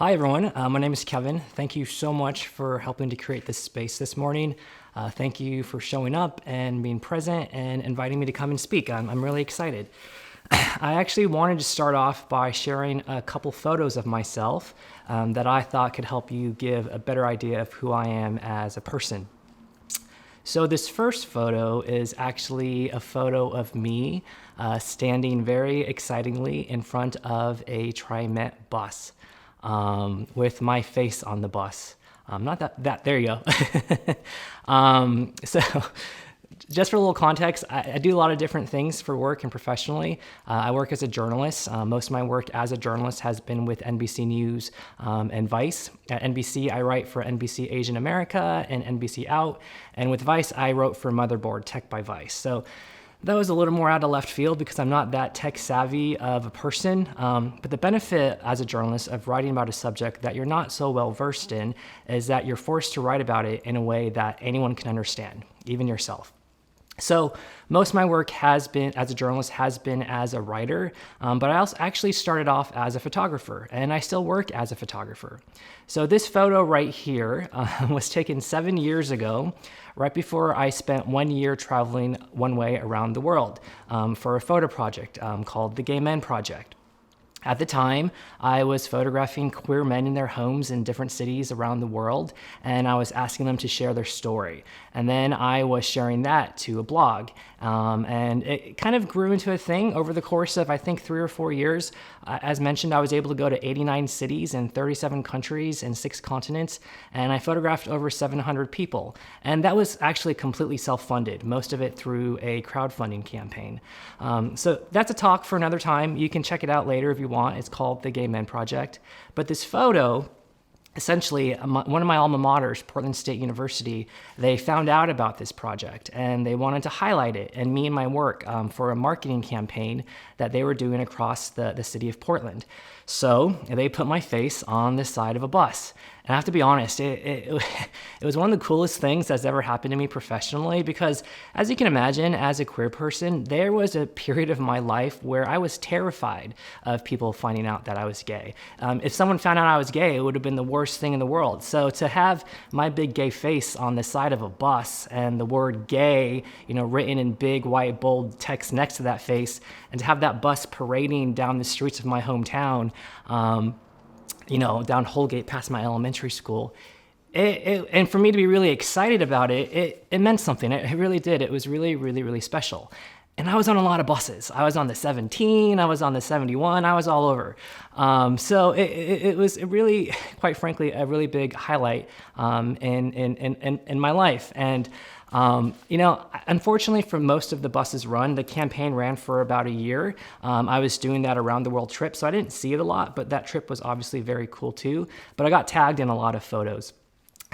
Hi, everyone. My name is Kevin. Thank you so much for helping to create this space this morning. Thank you for showing up and being present and inviting me to come and speak. I'm really excited. I actually wanted to start off by sharing a couple photos of myself that I thought could help you give a better idea of who I am as a person. So this first photo is actually a photo of me standing very excitingly in front of a TriMet bus with my face on the bus. Not that, there you go. So just for a little context, I do a lot of different things for work and professionally. I work as a journalist. Most of my work as a journalist has been with NBC News and Vice. At NBC, I write for NBC Asian America and NBC Out. And with Vice, I wrote for Motherboard Tech by Vice. So that was a little more out of left field because I'm not that tech savvy of a person. But the benefit as a journalist of writing about a subject that you're not so well versed in is that you're forced to write about it in a way that anyone can understand, even yourself. So most of my work has been as a journalist has been as a writer, but I also actually started off as a photographer, and I still work as a photographer. So this photo right here was taken 7 years ago, right before I spent 1 year traveling one way around the world for a photo project called the Gay Men Project. At the time, I was photographing queer men in their homes in different cities around the world, and I was asking them to share their story. And then I was sharing that to a blog. And it kind of grew into a thing over the course of, I think, 3 or 4 years. As mentioned, I was able to go to 89 cities in 37 countries and 6 continents, and I photographed over 700 people. And that was actually completely self-funded, most of it through a crowdfunding campaign. So that's a talk for another time. You can check it out later if you want. It's called the Gay Men Project. But this photo, essentially, one of my alma maters, Portland State University, they found out about this project and they wanted to highlight it and me and my work for a marketing campaign that they were doing across the city of Portland. So they put my face on the side of a bus. And I have to be honest, it was one of the coolest things that's ever happened to me professionally because, as you can imagine, as a queer person, there was a period of my life where I was terrified of people finding out that I was gay. If someone found out I was gay, it would have been the worst thing in the world. So to have my big gay face on the side of a bus and the word gay, written in big, white, bold text next to that face, and to have that bus parading down the streets of my hometown, down Holgate past my elementary school. And for me to be really excited about it meant something. It really did. It was really, really, really special. And I was on a lot of buses. I was on the 17, I was on the 71, I was all over. So it was really, quite frankly, a really big highlight in my life. And unfortunately, for most of the buses run, the campaign ran for about a year. I was doing that around the world trip, so I didn't see it a lot, but that trip was obviously very cool too. But I got tagged in a lot of photos.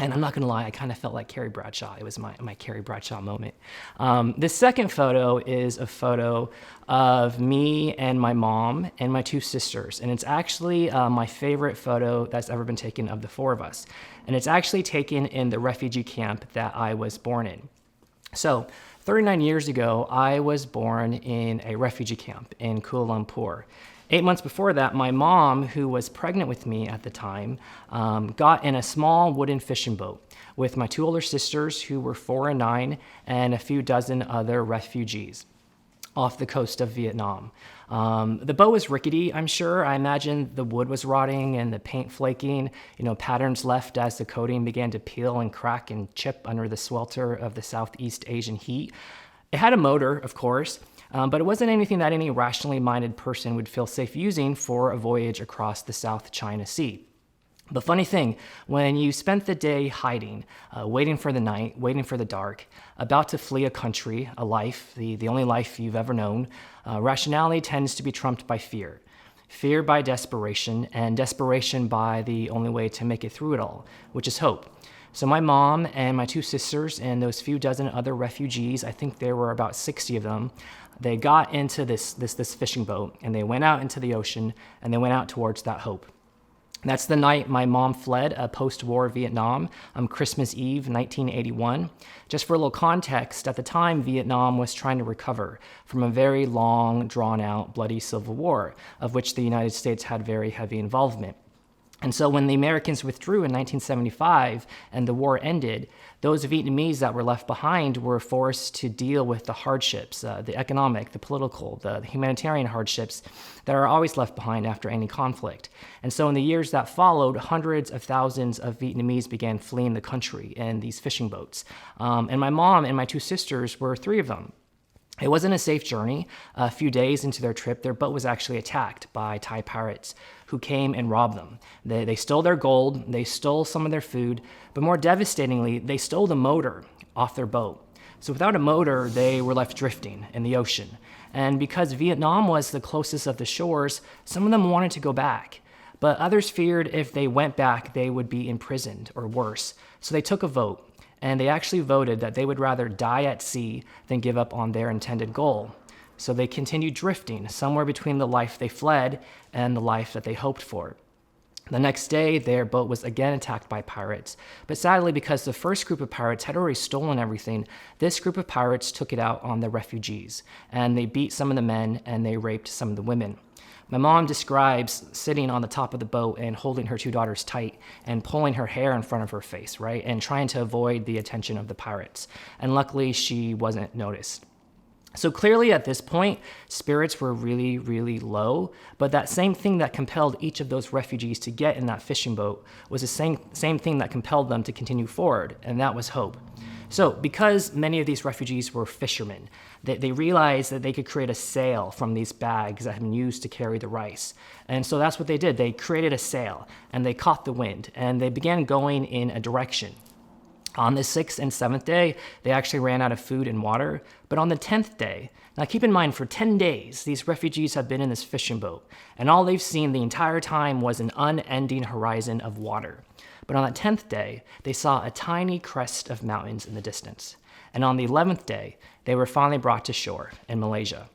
And I'm not gonna lie, I kind of felt like Carrie Bradshaw. It was my Carrie Bradshaw moment. The second photo is a photo of me and my mom and my 2 sisters. And it's actually my favorite photo that's ever been taken of the 4 of us. And it's actually taken in the refugee camp that I was born in. So 39 years ago, I was born in a refugee camp in Kuala Lumpur. 8 months before that, my mom, who was pregnant with me at the time, got in a small wooden fishing boat with my 2 older sisters, who were 4 and 9, and a few dozen other refugees off the coast of Vietnam. The boat was rickety, I'm sure. I imagine the wood was rotting and the paint flaking, patterns left as the coating began to peel and crack and chip under the swelter of the Southeast Asian heat. It had a motor, of course, but it wasn't anything that any rationally minded person would feel safe using for a voyage across the South China Sea. But funny thing, when you spent the day hiding, waiting for the night, waiting for the dark, about to flee a country, a life, the only life you've ever known, rationality tends to be trumped by fear. Fear by desperation, and desperation by the only way to make it through it all, which is hope. So my mom and my 2 sisters and those few dozen other refugees, I think there were about 60 of them, they got into this fishing boat and they went out into the ocean and they went out towards that hope. That's the night my mom fled post-war Vietnam, Christmas Eve, 1981. Just for a little context, at the time, Vietnam was trying to recover from a very long, drawn-out, bloody civil war, of which the United States had very heavy involvement. And so when the Americans withdrew in 1975 and the war ended, those Vietnamese that were left behind were forced to deal with the hardships, the economic, the political, the humanitarian hardships that are always left behind after any conflict. And so in the years that followed, hundreds of thousands of Vietnamese began fleeing the country in these fishing boats. And my mom and my two sisters were three of them. It wasn't a safe journey. A few days into their trip, their boat was actually attacked by Thai pirates who came and robbed them. They stole their gold, they stole some of their food, but more devastatingly, they stole the motor off their boat. So without a motor, they were left drifting in the ocean. And because Vietnam was the closest of the shores, some of them wanted to go back. But others feared if they went back, they would be imprisoned or worse. So they took a vote. And they actually voted that they would rather die at sea than give up on their intended goal. So they continued drifting somewhere between the life they fled and the life that they hoped for. The next day, their boat was again attacked by pirates. But sadly, because the first group of pirates had already stolen everything, this group of pirates took it out on the refugees. And they beat some of the men and they raped some of the women. My mom describes sitting on the top of the boat and holding her two daughters tight and pulling her hair in front of her face, right? And trying to avoid the attention of the pirates. And luckily, she wasn't noticed. So clearly at this point, spirits were really, really low, but that same thing that compelled each of those refugees to get in that fishing boat was the same thing that compelled them to continue forward, and that was hope. So because many of these refugees were fishermen, they realized that they could create a sail from these bags that had been used to carry the rice. And so that's what they did. They created a sail, and they caught the wind, and they began going in a direction. On the 6th and 7th day, they actually ran out of food and water. But on the 10th day, now keep in mind, for 10 days, these refugees have been in this fishing boat, and all they've seen the entire time was an unending horizon of water. But on that 10th day, they saw a tiny crest of mountains in the distance. And on the 11th day, they were finally brought to shore in Malaysia.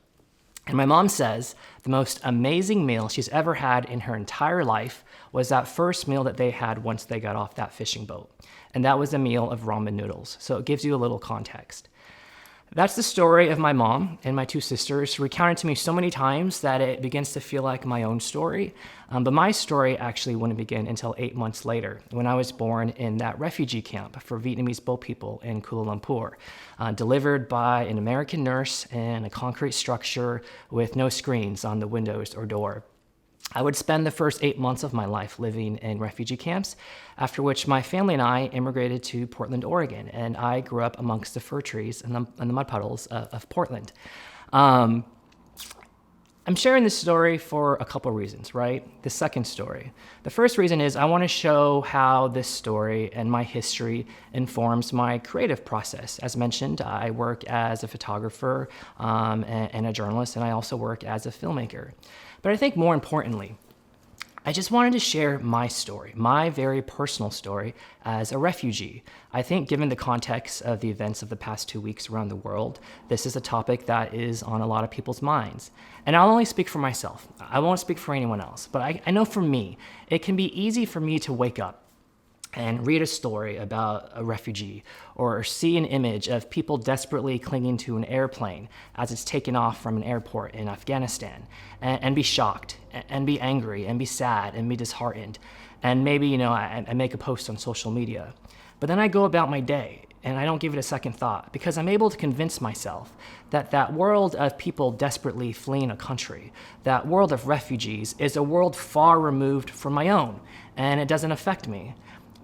And my mom says the most amazing meal she's ever had in her entire life was that first meal that they had once they got off that fishing boat. And that was a meal of ramen noodles. So it gives you a little context. That's the story of my mom and my two sisters, recounted to me so many times that it begins to feel like my own story. But my story actually wouldn't begin until 8 months later, when I was born in that refugee camp for Vietnamese boat people in Kuala Lumpur, delivered by an American nurse in a concrete structure with no screens on the windows or door. I would spend the first 8 months of my life living in refugee camps, after which my family and I immigrated to Portland, Oregon, and I grew up amongst the fir trees and the mud puddles of Portland. I'm sharing this story for a couple reasons, right? The second story. The first reason is I want to show how this story and my history informs my creative process. As mentioned, I work as a photographer and a journalist, and I also work as a filmmaker. But I think more importantly, I just wanted to share my story, my very personal story as a refugee. I think given the context of the events of the past 2 weeks around the world, this is a topic that is on a lot of people's minds. And I'll only speak for myself. I won't speak for anyone else. But I know for me, it can be easy for me to wake up and read a story about a refugee or see an image of people desperately clinging to an airplane as it's taken off from an airport in Afghanistan and be shocked and be angry and be sad and be disheartened. And maybe, I make a post on social media. But then I go about my day and I don't give it a second thought because I'm able to convince myself that that world of people desperately fleeing a country, that world of refugees, is a world far removed from my own, and it doesn't affect me.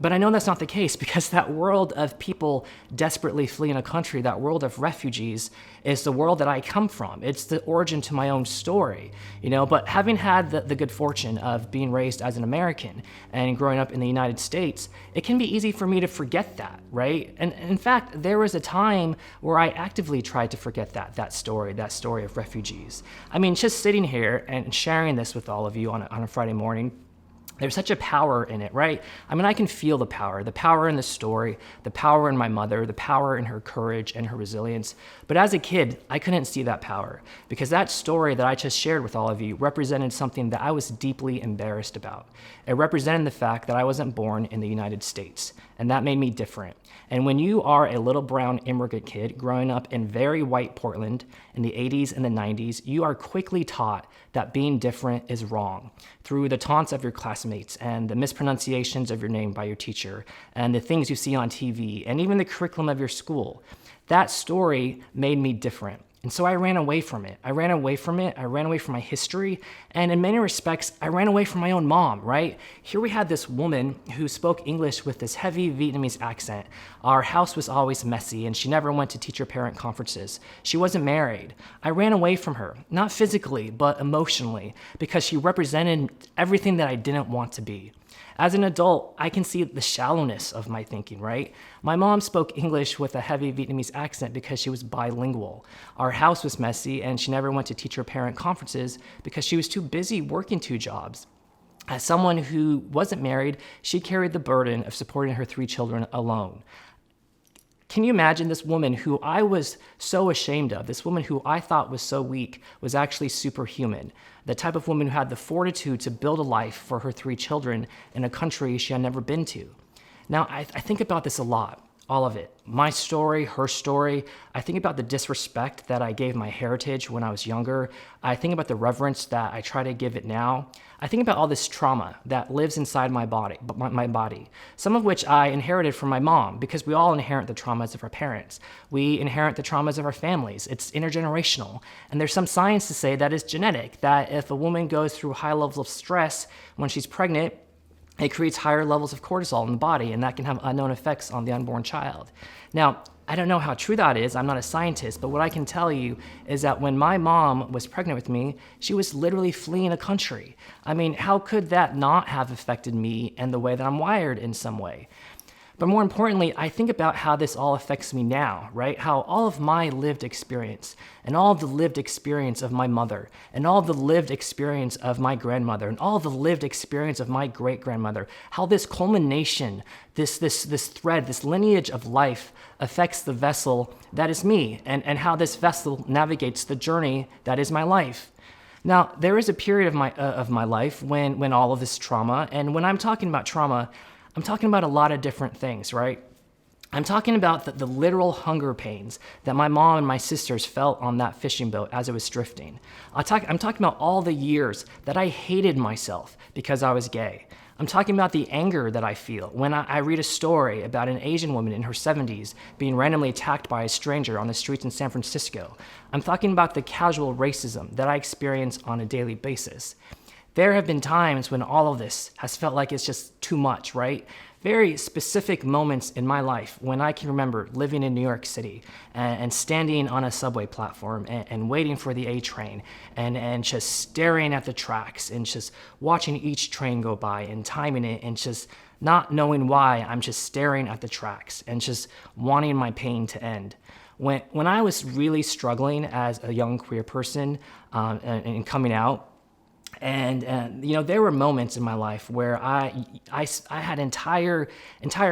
But I know that's not the case because that world of people desperately fleeing a country, that world of refugees, is the world that I come from. It's the origin to my own story, But having had the good fortune of being raised as an American and growing up in the United States, it can be easy for me to forget that, right? And in fact, there was a time where I actively tried to forget that story of refugees. I mean, just sitting here and sharing this with all of you on a Friday morning, there's such a power in it, right? I mean, I can feel the power in the story, the power in my mother, the power in her courage and her resilience. But as a kid, I couldn't see that power because that story that I just shared with all of you represented something that I was deeply embarrassed about. It represented the fact that I wasn't born in the United States, and that made me different. And when you are a little brown immigrant kid growing up in very white Portland in the 80s and the 90s, you are quickly taught that being different is wrong through the taunts of your classmates classmates and the mispronunciations of your name by your teacher and the things you see on TV and even the curriculum of your school. That story made me different. And so I ran away from it. I ran away from my history. And in many respects, I ran away from my own mom, right? Here we had this woman who spoke English with this heavy Vietnamese accent. Our house was always messy, and she never went to teacher-parent conferences. She wasn't married. I ran away from her, not physically, but emotionally, because she represented everything that I didn't want to be. As an adult, I can see the shallowness of my thinking, right? My mom spoke English with a heavy Vietnamese accent because she was bilingual. Our house was messy, and she never went to teacher-parent conferences because she was too busy working 2 jobs. As someone who wasn't married, she carried the burden of supporting her 3 children alone. Can you imagine this woman who I was so ashamed of, this woman who I thought was so weak, was actually superhuman? The type of woman who had the fortitude to build a life for her 3 children in a country she had never been to. Now, I think about this a lot, all of it. My story, her story. I think about the disrespect that I gave my heritage when I was younger. I think about the reverence that I try to give it now. I think about all this trauma that lives inside my body, some of which I inherited from my mom, because we all inherit the traumas of our parents. We inherit the traumas of our families. It's intergenerational. And there's some science to say that it's genetic, that if a woman goes through high levels of stress when she's pregnant, it creates higher levels of cortisol in the body, and that can have unknown effects on the unborn child. Now, I don't know how true that is. I'm not a scientist, but what I can tell you is that when my mom was pregnant with me, she was literally fleeing a country. I mean, how could that not have affected me and the way that I'm wired in some way? But more importantly, I think about how this all affects me now, right? How all of my lived experience and all the lived experience of my mother and all the lived experience of my grandmother and all the lived experience of my great-grandmother, how this culmination, this thread, this lineage of life affects the vessel that is me, and how this vessel navigates the journey that is my life. Now, there is a period of my life when all of this trauma, and when I'm talking about trauma, I'm talking about a lot of different things, right? I'm talking about the literal hunger pains that my mom and my sisters felt on that fishing boat as it was drifting. I'm talking about all the years that I hated myself because I was gay. I'm talking about the anger that I feel when I read a story about an Asian woman in her 70s being randomly attacked by a stranger on the streets in San Francisco. I'm talking about the casual racism that I experience on a daily basis. There have been times when all of this has felt like it's just too much, right? Very specific moments in my life when I can remember living in New York City and standing on a subway platform and waiting for the A train and just staring at the tracks and just watching each train go by and timing it and just not knowing why. I'm just staring at the tracks and just wanting my pain to end. When I was really struggling as a young queer person and coming out, and you know, there were moments in my life where I had entire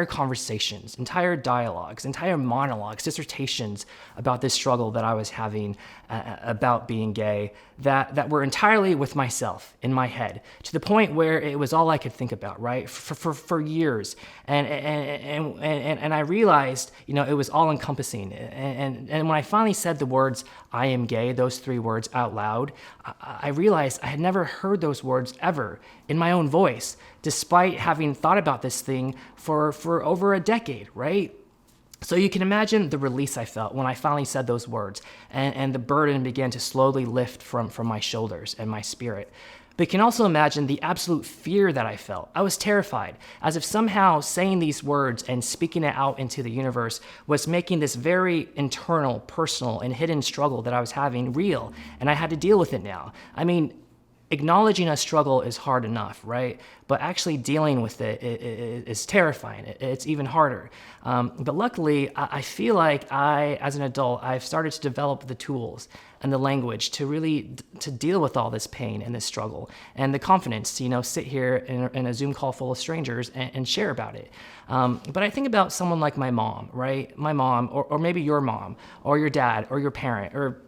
conversations, entire dialogues, entire monologues, dissertations about this struggle that I was having about being gay that were entirely with myself in my head, to the point where it was all I could think about, right, for years. And I realized, you know, it was all encompassing. And when I finally said the words "I am gay," those 3 words out loud, I realized I had never heard those words ever in my own voice, despite having thought about this thing for over a decade, right? So you can imagine the release I felt when I finally said those words, and the burden began to slowly lift from my shoulders and my spirit. But you can also imagine the absolute fear that I felt. I was terrified, as if somehow saying these words and speaking it out into the universe was making this very internal, personal, and hidden struggle that I was having real, and I had to deal with it now. I mean, acknowledging a struggle is hard enough, right? But actually dealing with it is terrifying. It's even harder. But luckily, I feel like as an adult, I've started to develop the tools and the language to really to deal with all this pain and this struggle, and the confidence to, you know, sit here in a Zoom call full of strangers and share about it. But I think about someone like my mom, right? My mom, or maybe your mom, or your dad, or your parent, or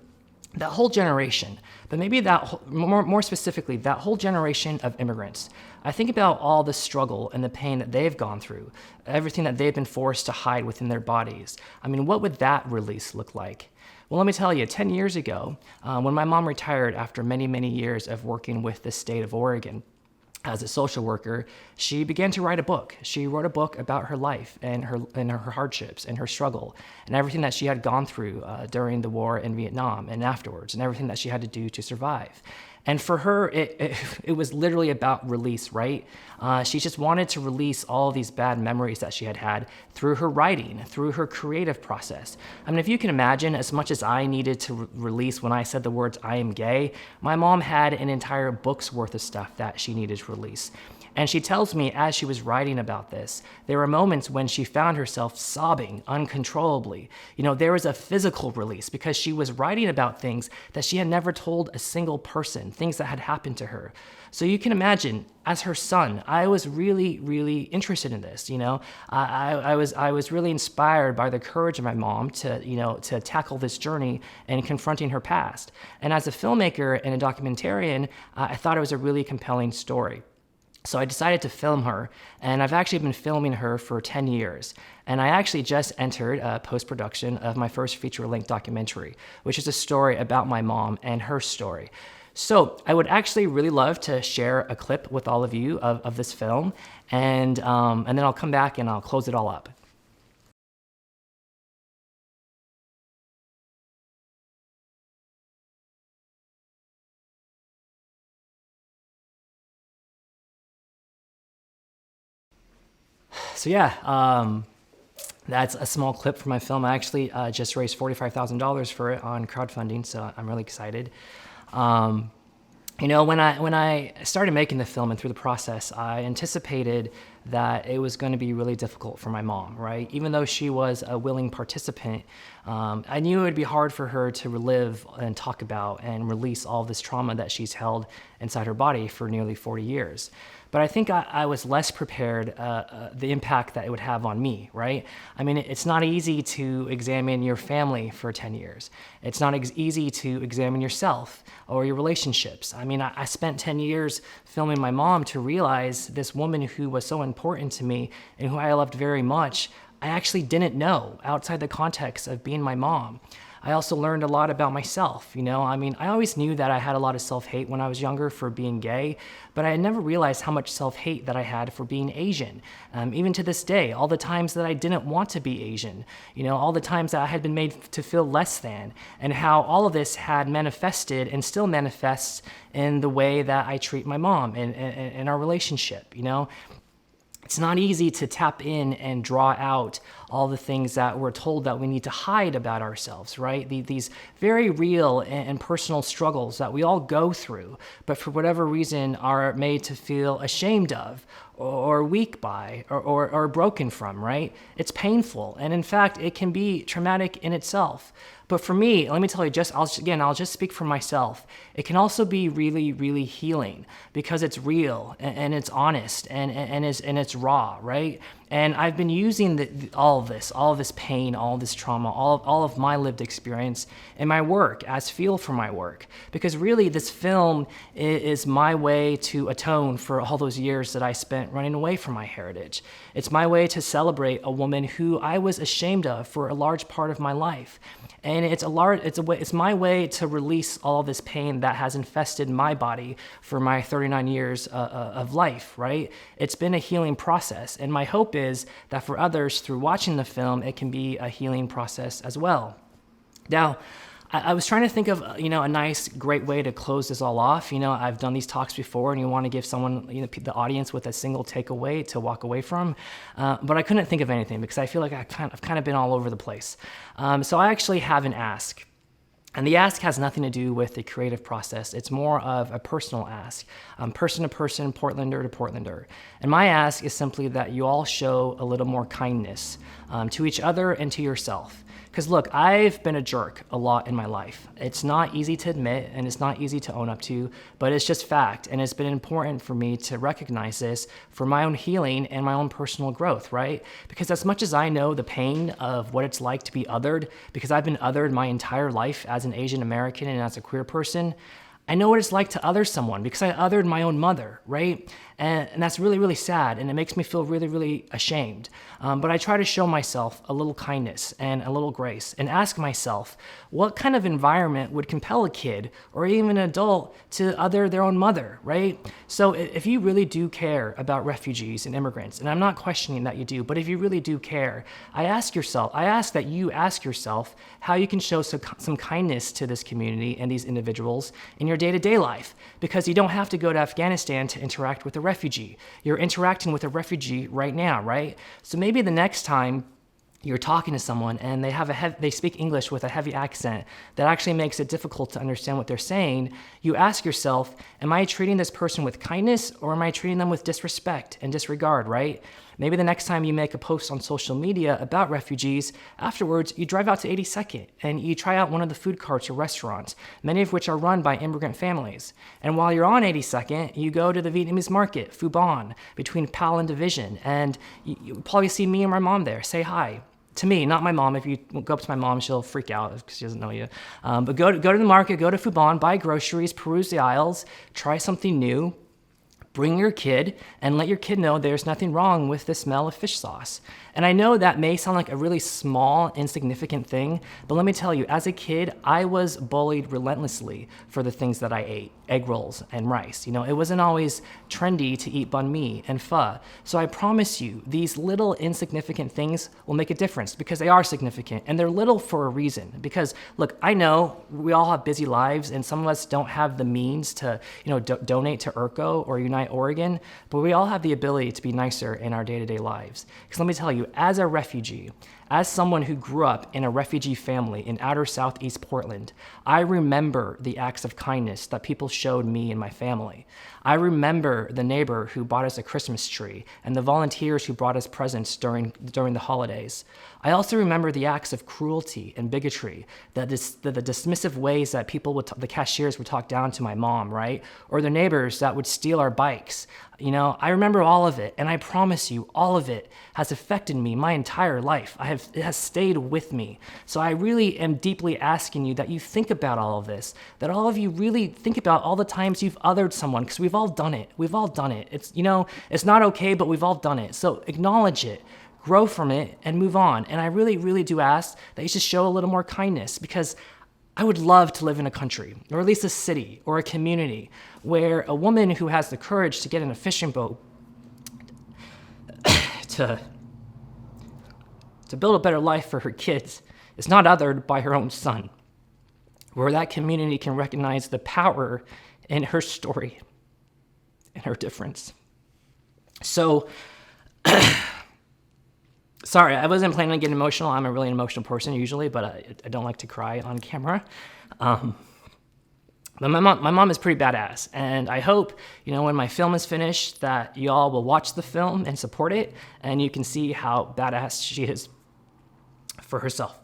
that whole generation, but maybe that more specifically, that whole generation of immigrants. I think about all the struggle and the pain that they've gone through, everything that they've been forced to hide within their bodies. I mean, what would that release look like? Well, let me tell you, 10 years ago, when my mom retired after many, many years of working with the state of Oregon, as a social worker, she began to write a book. She wrote a book about her life and her hardships and her struggle and everything that she had gone through during the war in Vietnam and afterwards, and everything that she had to do to survive. And for her, it was literally about release, right? She just wanted to release all these bad memories that she had had through her writing, through her creative process. I mean, if you can imagine, as much as I needed to release when I said the words, "I am gay," my mom had an entire book's worth of stuff that she needed to release. And she tells me, as she was writing about this, there were moments when she found herself sobbing uncontrollably. You know, there was a physical release because she was writing about things that she had never told a single person, things that had happened to her. So you can imagine, as her son, I was really, really interested in this. You know, I was really inspired by the courage of my mom to tackle this journey and confronting her past. And as a filmmaker and a documentarian, I thought it was a really compelling story. So I decided to film her, and I've actually been filming her for 10 years. And I actually just entered post-production of my first feature-length documentary, which is a story about my mom and her story. So I would actually really love to share a clip with all of you of this film, and then I'll come back and I'll close it all up. So yeah, that's a small clip from my film. I actually just raised $45,000 for it on crowdfunding, so I'm really excited. You know, when I started making the film and through the process, I anticipated that it was going to be really difficult for my mom, right? Even though she was a willing participant, I knew it would be hard for her to relive and talk about and release all this trauma that she's held inside her body for nearly 40 years. But I think I was less prepared the impact that it would have on me, right? I mean, it's not easy to examine your family for 10 years. It's not easy to examine yourself or your relationships. I mean, I spent 10 years filming my mom to realize this woman who was so important to me and who I loved very much, I actually didn't know outside the context of being my mom. I also learned a lot about myself, you know? I mean, I always knew that I had a lot of self-hate when I was younger for being gay, but I had never realized how much self-hate that I had for being Asian. Even to this day, all the times that I didn't want to be Asian, you know, all the times that I had been made to feel less than, and how all of this had manifested and still manifests in the way that I treat my mom and our relationship, you know? It's not easy to tap in and draw out all the things that we're told that we need to hide about ourselves, right? These very real and personal struggles that we all go through, but for whatever reason are made to feel ashamed of or weak by or broken from, right? It's painful. And in fact, it can be traumatic in itself. But for me, let me tell you, I'll just speak for myself. It can also be really, really healing because it's real and it's honest and it's raw, right? And I've been using all of this pain, all this trauma, all of my lived experience in my work as fuel for my work. Because really, this film is my way to atone for all those years that I spent running away from my heritage. It's my way to celebrate a woman who I was ashamed of for a large part of my life. And it's my way to release all this pain that has infested my body for my 39 years of life, right? It's been a healing process. And my hope is that for others, through watching the film, it can be a healing process as well. Now, I was trying to think of, a nice, great way to close this all off. I've done these talks before, and you want to give someone, the audience with a single takeaway to walk away from. But I couldn't think of anything because I feel like I've kind of been all over the place. So I actually have an ask. And the ask has nothing to do with the creative process. It's more of a personal ask, person to person, Portlander to Portlander. And my ask is simply that you all show a little more kindness to each other and to yourself. Because look, I've been a jerk a lot in my life. It's not easy to admit and it's not easy to own up to, but it's just fact. And it's been important for me to recognize this for my own healing and my own personal growth, right? Because as much as I know the pain of what it's like to be othered, because I've been othered my entire life as an Asian American and as a queer person, I know what it's like to other someone because I othered my own mother, right? And that's really, really sad, and it makes me feel really, really ashamed. But I try to show myself a little kindness and a little grace and ask myself, what kind of environment would compel a kid or even an adult to other their own mother, right? So if you really do care about refugees and immigrants, and I'm not questioning that you do, but if you really do care, I ask that you ask yourself how you can show some kindness to this community and these individuals in your day-to-day life, because you don't have to go to Afghanistan to interact with a refugee. You're interacting with a refugee right now, right? So maybe the next time you're talking to someone and they speak English with a heavy accent that actually makes it difficult to understand what they're saying, you ask yourself, am I treating this person with kindness or am I treating them with disrespect and disregard, right? Maybe the next time you make a post on social media about refugees, afterwards you drive out to 82nd and you try out one of the food carts or restaurants, many of which are run by immigrant families. And while you're on 82nd, you go to the Vietnamese market, Phu Bon, between Pal and Division, and you probably see me and my mom there. Say hi. To me, not my mom. If you go up to my mom, she'll freak out because she doesn't know you. But go to the market, go to Phu Bon, buy groceries, peruse the aisles, try something new. Bring your kid and let your kid know there's nothing wrong with the smell of fish sauce. And I know that may sound like a really small, insignificant thing, but let me tell you, as a kid, I was bullied relentlessly for the things that I ate, egg rolls and rice. You know, it wasn't always trendy to eat banh mi and pho. So I promise you, these little insignificant things will make a difference because they are significant and they're little for a reason. Because look, I know we all have busy lives and some of us don't have the means to, donate to IRCO or Unite Oregon, but we all have the ability to be nicer in our day-to-day lives. Because let me tell you, as a refugee, as someone who grew up in a refugee family in outer Southeast Portland, I remember the acts of kindness that people showed me and my family. I remember the neighbor who bought us a Christmas tree and the volunteers who brought us presents during the holidays. I also remember the acts of cruelty and bigotry, the dismissive ways that the cashiers would talk down to my mom, right? Or the neighbors that would steal our bikes. I remember all of it, and I promise you, all of it has affected me my entire life. It has stayed with me. So I really am deeply asking you that you think about all of this, that all of you really think about all the times you've othered someone, because we've all done it. We've all done it. It's not okay, but we've all done it. So acknowledge it, grow from it, and move on. And I really, really do ask that you should show a little more kindness, because I would love to live in a country, or at least a city or a community, where a woman who has the courage to get in a fishing boat to build a better life for her kids is not othered by her own son, where that community can recognize the power in her story and her difference. So, sorry, I wasn't planning on getting emotional. I'm a really emotional person usually, but I don't like to cry on camera. But my mom is pretty badass, and I hope, when my film is finished, that y'all will watch the film and support it, and you can see how badass she is for herself.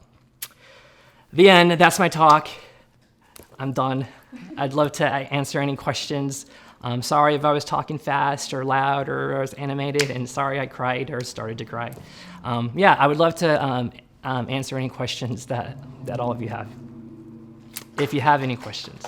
The end. That's my talk. I'm done. I'd love to answer any questions. I'm sorry if I was talking fast or loud or I was animated, and sorry I cried or started to cry. I would love to answer any questions that all of you have, if you have any questions.